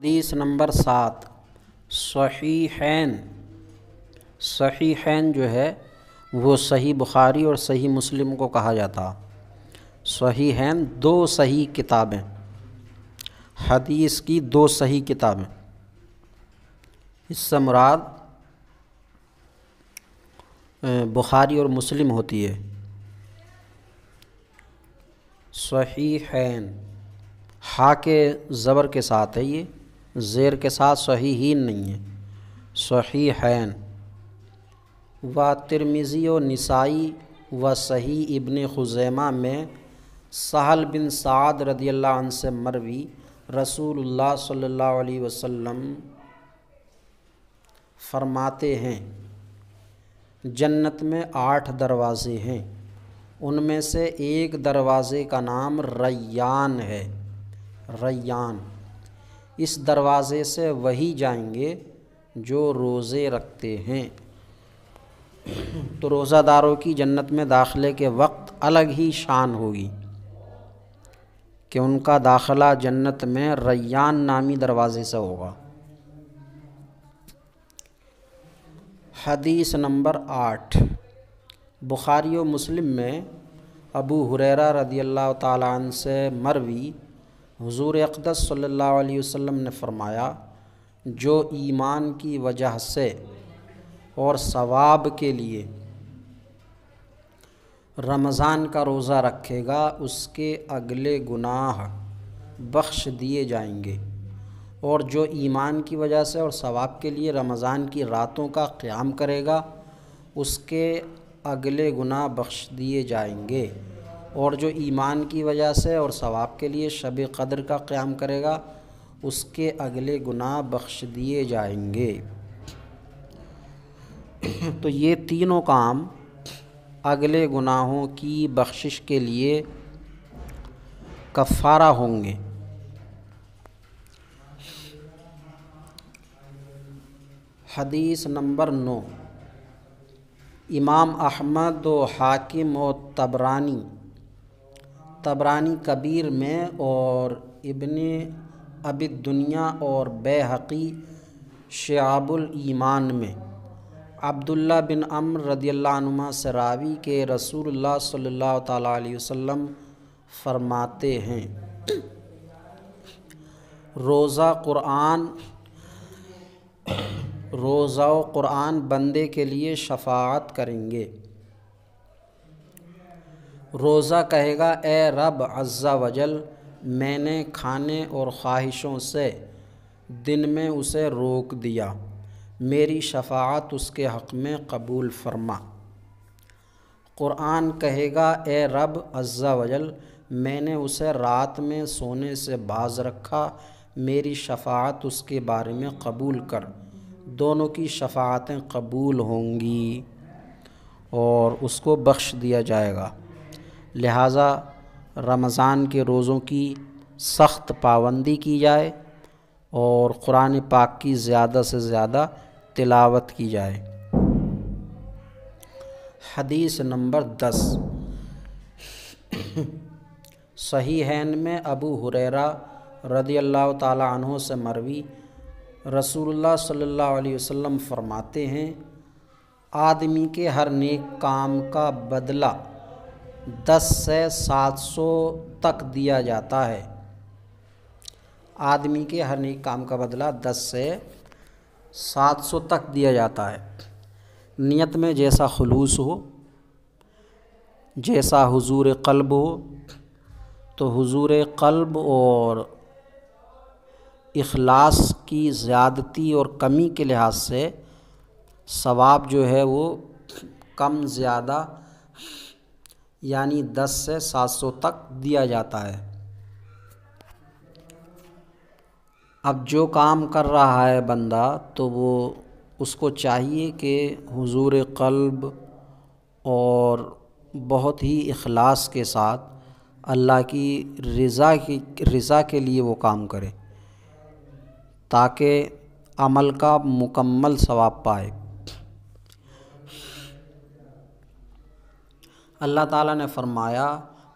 حدیث نمبر 7 صحیحین۔ صحیحین جو ہے وہ صحیح بخاری اور صحیح مسلم کو کہا جاتا۔ صحیحین دو صحیح کتابیں، حدیث کی دو صحیح کتابیں، اس سے مراد بخاری اور مسلم ہوتی ہے۔ صحیحین ہا کے زبر کے ساتھ ہے، یہ زیر کے ساتھ صحیحین نہیں ہے، صحیحین۔ و ترمذی و نسائی و صحیح ابن خزیمہ میں سہل بن سعد رضی اللہ عنہ سے مروی رسول اللہ صلی اللہ علیہ وسلم فرماتے ہیں جنت میں 8 دروازے ہیں، ان میں سے ایک دروازے کا نام ریان ہے۔ ریان، اس دروازے سے وہی جائیں گے جو روزے رکھتے ہیں۔ تو روزہ داروں کی جنت میں داخلے کے وقت الگ ہی شان ہوگی کہ ان کا داخلہ جنت میں ریان نامی دروازے سے ہوگا۔ حدیث نمبر 8 بخاری و مسلم میں ابو ہریرہ رضی اللہ تعالیٰ عنہ سے مروی حضور اقدس صلی اللہ علیہ وسلم نے فرمایا، جو ایمان کی وجہ سے اور ثواب کے لیے رمضان کا روزہ رکھے گا، اس کے اگلے گناہ بخش دیے جائیں گے، اور جو ایمان کی وجہ سے اور ثواب کے لیے رمضان کی راتوں کا قیام کرے گا، اس کے اگلے گناہ بخش دیے جائیں گے، اور جو ایمان کی وجہ سے اور ثواب کے لیے شب قدر کا قیام کرے گا، اس کے اگلے گناہ بخش دیے جائیں گے۔ تو یہ تینوں کام اگلے گناہوں کی بخشش کے لیے کفارہ ہوں گے۔ حدیث نمبر 9 امام احمد و حاکم و طبرانی کبیر میں اور ابن ابی الدنیا اور بیہقی شعب الایمان میں عبداللہ بن عمرو رضی اللہ عنہما سے راوی کے رسول اللہ صلی اللہ تعالیٰ علیہ وسلم فرماتے ہیں، روزہ و قرآن بندے کے لیے شفاعت کریں گے۔ روزہ کہے گا، اے رب عز و جل، میں نے کھانے اور خواہشوں سے دن میں اسے روک دیا، میری شفاعت اس کے حق میں قبول فرما۔ قرآن کہے گا، اے رب عز و جل، میں نے اسے رات میں سونے سے باز رکھا، میری شفاعت اس کے بارے میں قبول کر۔ دونوں کی شفاعتیں قبول ہوں گی اور اس کو بخش دیا جائے گا۔ لہٰذا رمضان کے روزوں کی سخت پابندی کی جائے اور قرآن پاک کی زیادہ سے زیادہ تلاوت کی جائے۔ حدیث نمبر 10 صحیحین میں ابو ہریرہ رضی اللہ تعالیٰ عنہ سے مروی رسول اللہ صلی اللہ علیہ وسلم فرماتے ہیں، آدمی کے ہر نیک کام کا بدلہ 10 سے 700 تک دیا جاتا ہے۔ آدمی کے ہر نیک کام کا بدلہ 10 سے 700 تک دیا جاتا ہے۔ نیت میں جیسا خلوص ہو، جیسا حضور قلب ہو، تو حضور قلب اور اخلاص کی زیادتی اور کمی کے لحاظ سے ثواب جو ہے وہ کم زیادہ یعنی 10 سے 700 تک دیا جاتا ہے۔ اب جو کام کر رہا ہے بندہ تو وہ اس کو چاہیے کہ حضور قلب اور بہت ہی اخلاص کے ساتھ اللہ کی رضا کے لیے وہ کام کرے تاکہ عمل کا مکمل ثواب پائے۔ اللہ تعالیٰ نے فرمایا،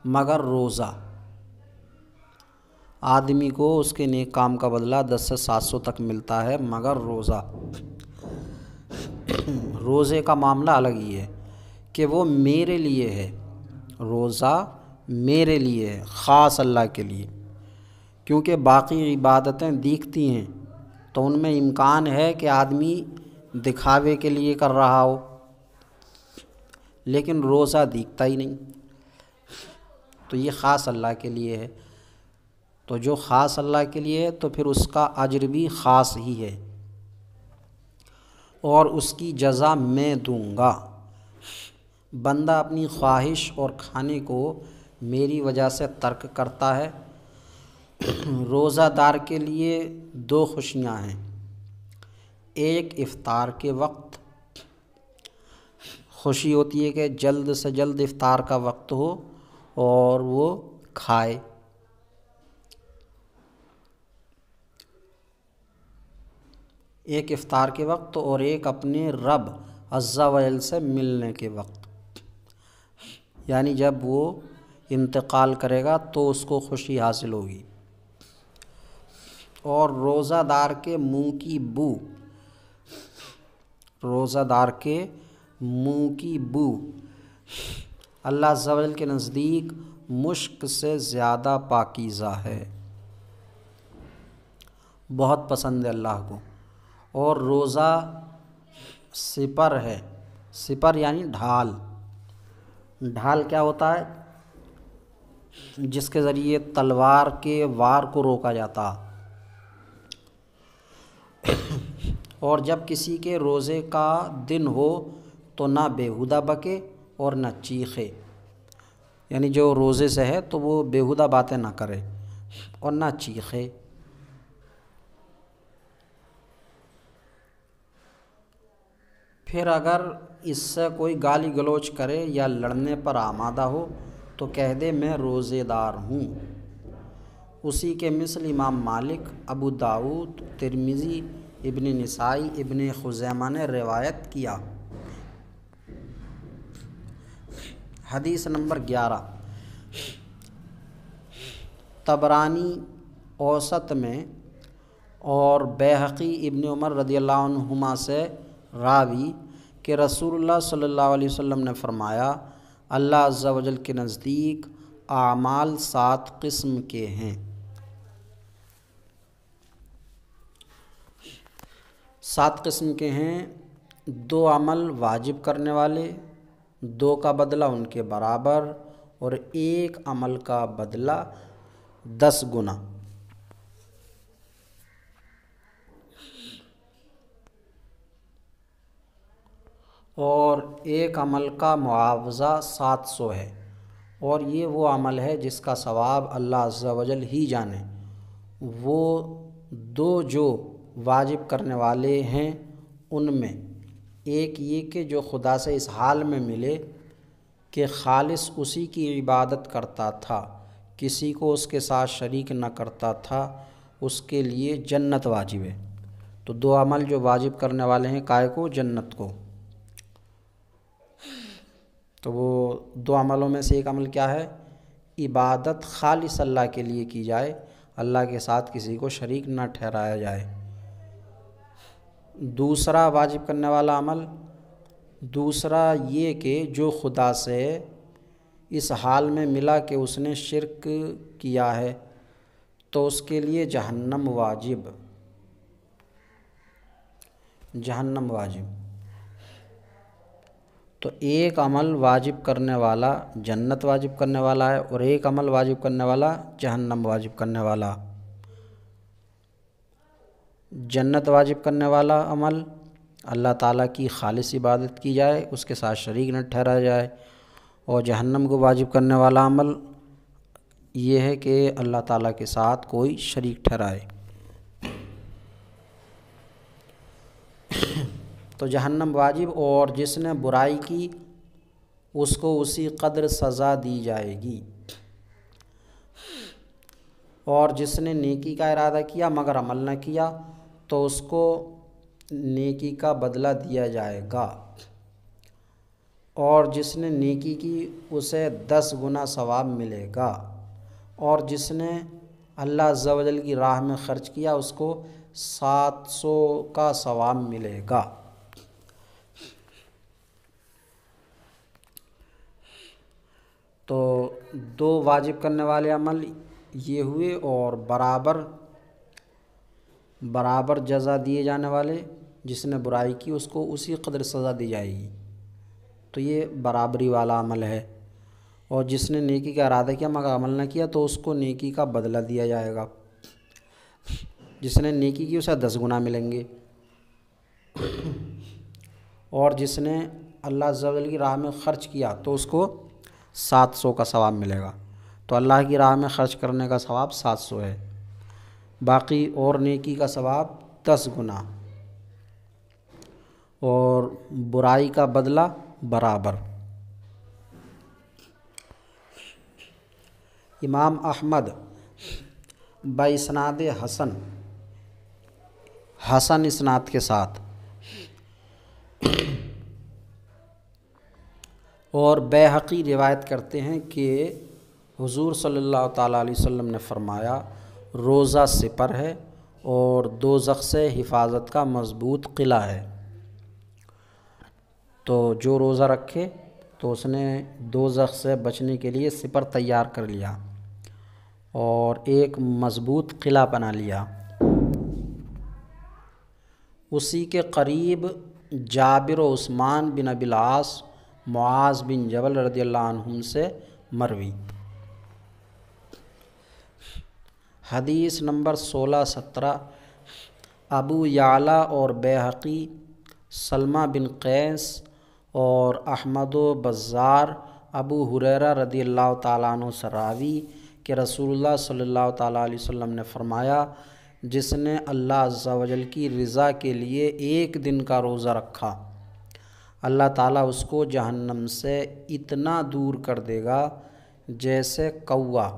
مگر روزہ آدمی کو اس کے نیک کام کا بدلہ 10 سے 700 تک ملتا ہے، مگر روزے کا معاملہ الگ ہی ہے کہ وہ میرے لیے ہے، روزہ میرے لیے ہے، خاص اللہ کے لیے، کیونکہ باقی عبادتیں دیکھتی ہیں تو ان میں امکان ہے کہ آدمی دکھاوے کے لیے کر رہا ہو، لیکن روزہ دیکھتا ہی نہیں، تو یہ خاص اللہ کے لیے ہے۔ تو جو خاص اللہ کے لیے ہے تو پھر اس کا اجر بھی خاص ہی ہے، اور اس کی جزا میں دوں گا۔ بندہ اپنی خواہش اور کھانے کو میری وجہ سے ترک کرتا ہے۔ روزہ دار کے لیے 2 خوشیاں ہیں، ایک افطار کے وقت خوشی ہوتی ہے کہ جلد سے جلد افطار کا وقت ہو اور وہ کھائے، ایک افطار کے وقت، اور ایک اپنے رب عز و جل سے ملنے کے وقت، یعنی جب وہ انتقال کرے گا تو اس کو خوشی حاصل ہوگی۔ اور روزہ دار کے منہ کی بو، روزہ دار کے منہ کی بو اللہ عز و جل کے نزدیک مشک سے زیادہ پاکیزہ ہے، بہت پسند ہے اللہ کو۔ اور روزہ سپر ہے، سپر یعنی ڈھال۔ ڈھال کیا ہوتا ہے؟ جس کے ذریعے تلوار کے وار کو روکا جاتا۔ اور جب کسی کے روزے کا دن ہو تو نہ بیہودہ بکے اور نہ چیخے، یعنی جو روزے سے ہے تو وہ بیہودہ باتیں نہ کرے اور نہ چیخے۔ پھر اگر اس سے کوئی گالی گلوچ کرے یا لڑنے پر آمادہ ہو تو کہہ دے میں روزے دار ہوں۔ اسی کے مثل امام مالک، ابو داؤد، ترمذی، ابن نسائی، ابن خزیمہ نے روایت کیا۔ حدیث نمبر 11، طبرانی اوسط میں اور بیہقی ابن عمر رضی اللہ عنہما سے راوی کہ رسول اللہ صلی اللہ علیہ وسلم نے فرمایا، اللہ عز و جل کے نزدیک اعمال 7 قسم کے ہیں۔ 7 قسم کے ہیں، 2 عمل واجب کرنے والے، 2 کا بدلہ ان کے برابر، اور 1 عمل کا بدلہ 10 گنا۔ اور 1 عمل کا معاوضہ 700 ہے، اور یہ وہ عمل ہے جس کا ثواب اللہ عز و جل ہی جانے۔ وہ 2 جو واجب کرنے والے ہیں ان میں ایک یہ کہ جو خدا سے اس حال میں ملے کہ خالص اسی کی عبادت کرتا تھا، کسی کو اس کے ساتھ شریک نہ کرتا تھا، اس کے لیے جنت واجب ہے۔ تو 2 عمل جو واجب کرنے والے ہیں کائے کو؟ جنت کو۔ تو وہ 2 عملوں میں سے ایک عمل کیا ہے؟ عبادت خالص اللہ کے لیے کی جائے، اللہ کے ساتھ کسی کو شریک نہ ٹھہرایا جائے۔ دوسرا واجب کرنے والا عمل، دوسرا یہ کہ جو خدا سے اس حال میں ملا کہ اس نے شرک کیا ہے تو اس کے لیے جہنم واجب، جہنم واجب۔ تو 1 عمل واجب کرنے والا جنت واجب کرنے والا ہے، اور 1 عمل واجب کرنے والا جہنم واجب کرنے والا۔ جنت واجب کرنے والا عمل اللہ تعالیٰ کی خالص عبادت کی جائے، اس کے ساتھ شریک نہ ٹھہرایا جائے، اور جہنم کو واجب کرنے والا عمل یہ ہے کہ اللہ تعالیٰ کے ساتھ کوئی شریک ٹھہرائے۔ تو جہنم واجب، اور جس نے برائی کی اس کو اسی قدر سزا دی جائے گی، اور جس نے نیکی کا ارادہ کیا مگر عمل نہ کیا تو اس کو نیکی کا بدلہ دیا جائے گا، اور جس نے نیکی کی اسے 10 گنا ثواب ملے گا، اور جس نے اللہ عز و جل کی راہ میں خرچ کیا اس کو 700 کا ثواب ملے گا۔ تو 2 واجب کرنے والے عمل یہ ہوئے، اور برابر جزا دیے جانے والے، جس نے برائی کی اس کو اسی قدر سزا دی جائے گی، تو یہ برابری والا عمل ہے۔ اور جس نے نیکی کا ارادہ کیا مگر عمل نہ کیا تو اس کو نیکی کا بدلہ دیا جائے گا۔ جس نے نیکی کی اسے 10 گنا ملیں گے، اور جس نے اللہ عز و جل کی راہ میں خرچ کیا تو اس کو 700 کا ثواب ملے گا۔ تو اللہ کی راہ میں خرچ کرنے کا ثواب 700 ہے، باقی اور نیکی کا ثواب 10 گنا، اور برائی کا بدلہ برابر۔ امام احمد باسناد حسن اسناد کے ساتھ اور بیہقی روایت کرتے ہیں کہ حضور صلی اللہ تعالیٰ علیہ وسلم نے فرمایا، روزہ سپر ہے اور دوزخ سے حفاظت کا مضبوط قلعہ ہے۔ تو جو روزہ رکھے تو اس نے دوزخ سے بچنے کے لیے سپر تیار کر لیا اور ایک مضبوط قلعہ بنا لیا۔ اسی کے قریب جابر و عثمان بن ابی العاص، معاذ بن جبل رضی اللہ عنہم سے مروی۔ حدیث نمبر 1617 ابو یعلا اور بیہقی، سلمہ بن قیس اور احمد و بزار ابو ہریرہ رضی اللہ تعالیٰ عنہ سے راوی کہ رسول اللہ صلی اللہ تعالیٰ علیہ وسلم نے فرمایا، جس نے اللہ عز و جل کی رضا کے لیے ایک دن کا روزہ رکھا، اللہ تعالیٰ اس کو جہنم سے اتنا دور کر دے گا جیسے کوا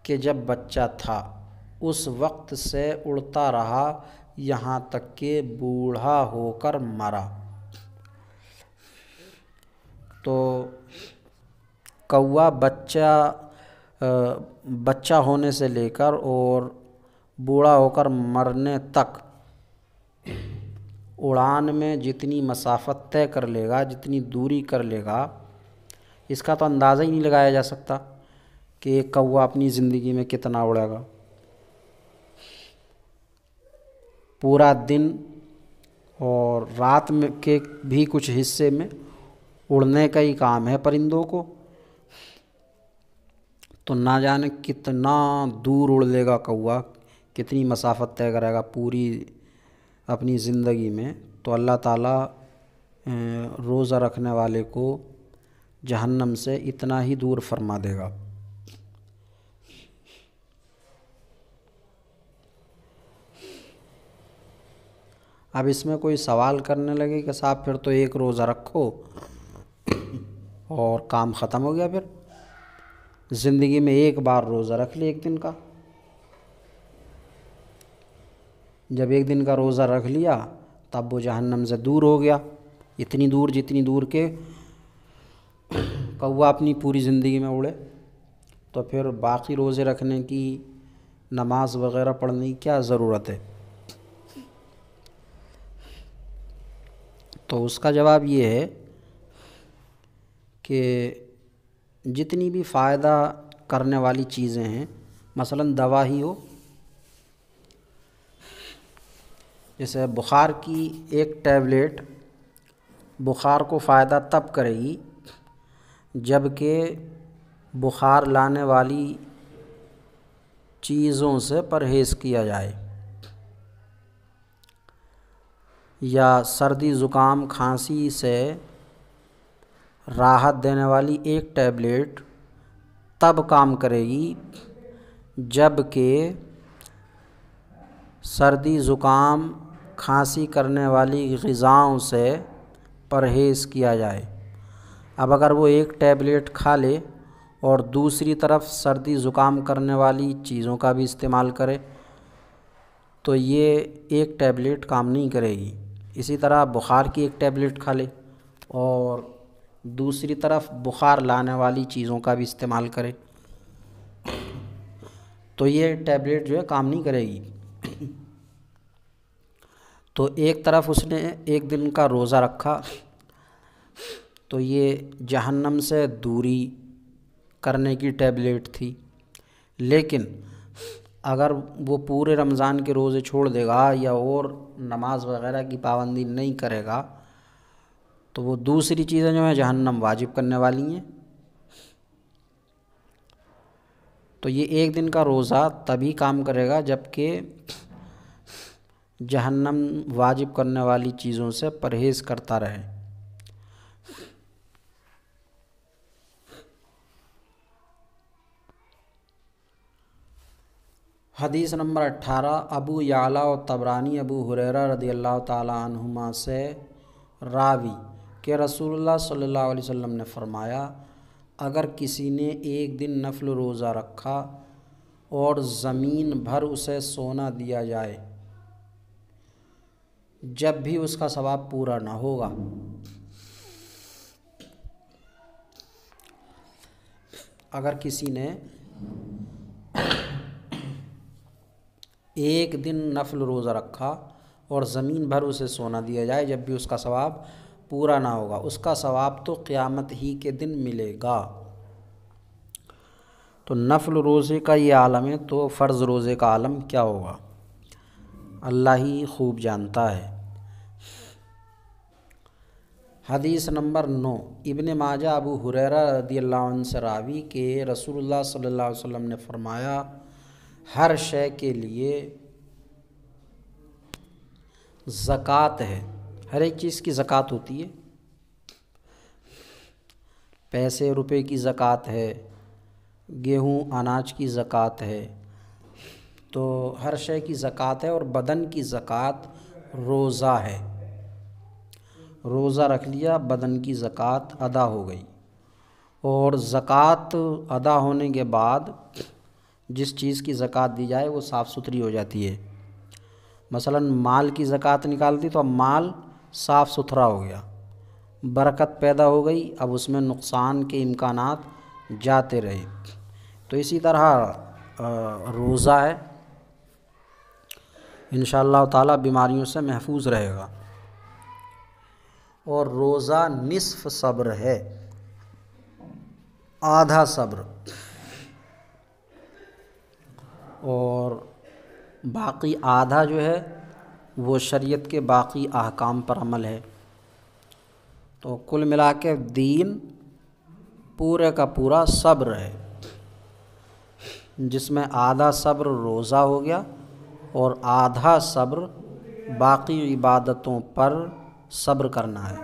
کہ جب بچہ تھا اس وقت سے اڑتا رہا یہاں تک کہ بوڑھا ہو کر مرا۔ تو کوا بچہ ہونے سے لے کر اور بوڑھا ہو کر مرنے تک اڑان میں جتنی مسافت طے کر لے گا، جتنی دوری کر لے گا، اس کا تو اندازہ ہی نہیں لگایا جا سکتا کہ ایک کوا اپنی زندگی میں کتنا اڑے گا۔ پورا دن اور رات میں کے بھی کچھ حصے میں اڑنے کا ہی کام ہے پرندوں کو، تو نہ جانے کتنا دور اڑ لے گا کوا، کتنی مسافت طے کرے گا پوری اپنی زندگی میں۔ تو اللہ تعالیٰ روزہ رکھنے والے کو جہنم سے اتنا ہی دور فرما دے گا۔ اب اس میں کوئی سوال کرنے لگے کہ صاحب پھر تو ایک روزہ رکھو اور کام ختم ہو گیا، پھر زندگی میں ایک بار روزہ رکھ لے ایک دن کا۔ جب ایک دن کا روزہ رکھ لیا تب وہ جہنم سے دور ہو گیا، اتنی دور جتنی دور کے کوا اپنی پوری زندگی میں اڑے، تو پھر باقی روزے رکھنے کی، نماز وغیرہ پڑھنے کی کیا ضرورت ہے؟ تو اس کا جواب یہ ہے کہ جتنی بھی فائدہ کرنے والی چیزیں ہیں، مثلاً دوا ہی ہو، جیسے بخار کی ایک ٹیبلیٹ بخار کو فائدہ تب کرے گی جب کہ بخار لانے والی چیزوں سے پرہیز کیا جائے، یا سردی زکام کھانسی سے راحت دینے والی ایک ٹیبلیٹ تب کام کرے گی جب کہ سردی زکام کھانسی کرنے والی غذاؤں سے پرہیز کیا جائے۔ اب اگر وہ ایک ٹیبلیٹ کھا لے اور دوسری طرف سردی زکام کرنے والی چیزوں کا بھی استعمال کرے تو یہ ایک ٹیبلیٹ کام نہیں کرے گی۔ اسی طرح بخار کی ایک ٹیبلیٹ کھا لے اور دوسری طرف بخار لانے والی چیزوں کا بھی استعمال کرے تو یہ ٹیبلیٹ جو ہے کام نہیں کرے گی۔ تو ایک طرف اس نے ایک دن کا روزہ رکھا تو یہ جہنم سے دوری کرنے کی ٹیبلیٹ تھی، لیکن اگر وہ پورے رمضان کے روزے چھوڑ دے گا یا اور نماز وغیرہ کی پابندی نہیں کرے گا تو وہ دوسری چیزیں جو ہیں جہنم واجب کرنے والی ہیں۔ تو یہ ایک دن کا روزہ تبھی کام کرے گا جب کہ جہنم واجب کرنے والی چیزوں سے پرہیز کرتا رہے۔ حدیث نمبر 18، ابو یعلا و طبرانی ابو ہریرہ رضی اللہ تعالی عنہما سے راوی کہ رسول اللہ صلی اللہ علیہ وسلم نے فرمایا، اگر کسی نے ایک دن نفل روزہ رکھا اور زمین بھر اسے سونا دیا جائے جب بھی اس کا ثواب پورا نہ ہوگا، اگر کسی نے ایک دن نفل روزہ رکھا اور زمین بھر اسے سونا دیا جائے جب بھی اس کا ثواب پورا نہ ہوگا، اس کا ثواب تو قیامت ہی کے دن ملے گا۔ تو نفل روزے کا یہ عالم ہے تو فرض روزے کا عالم کیا ہوگا، اللہ ہی خوب جانتا ہے۔ حدیث نمبر 9، ابن ماجہ ابو ہریرہ رضی اللہ عنہ سے راوی کہ رسول اللہ صلی اللہ علیہ وسلم نے فرمایا، ہر شے کے لیے زکوٰۃ ہے، ہر ایک چیز کی زکوٰۃ ہوتی ہے، پیسے روپے کی زکوٰۃ ہے، گیہوں اناج کی زکوٰۃ ہے، تو ہر شے کی زکوٰۃ ہے، اور بدن کی زکوٰۃ روزہ ہے۔ روزہ رکھ لیا، بدن کی زکوٰۃ ادا ہو گئی، اور زکوٰۃ ادا ہونے کے بعد جس چیز کی زکوٰۃ دی جائے وہ صاف ستھری ہو جاتی ہے۔ مثلا مال کی زکوٰۃ نکالتی تو اب مال صاف ستھرا ہو گیا، برکت پیدا ہو گئی، اب اس میں نقصان کے امکانات جاتے رہے۔ تو اسی طرح روزہ ہے، انشاءاللہ تعالی بیماریوں سے محفوظ رہے گا، اور روزہ نصف صبر ہے، آدھا صبر، اور باقی آدھا جو ہے وہ شریعت کے باقی احکام پر عمل ہے۔ تو کل ملا کے دین پورے کا پورا صبر ہے، جس میں آدھا صبر روزہ ہو گیا اور آدھا صبر باقی عبادتوں پر صبر کرنا ہے۔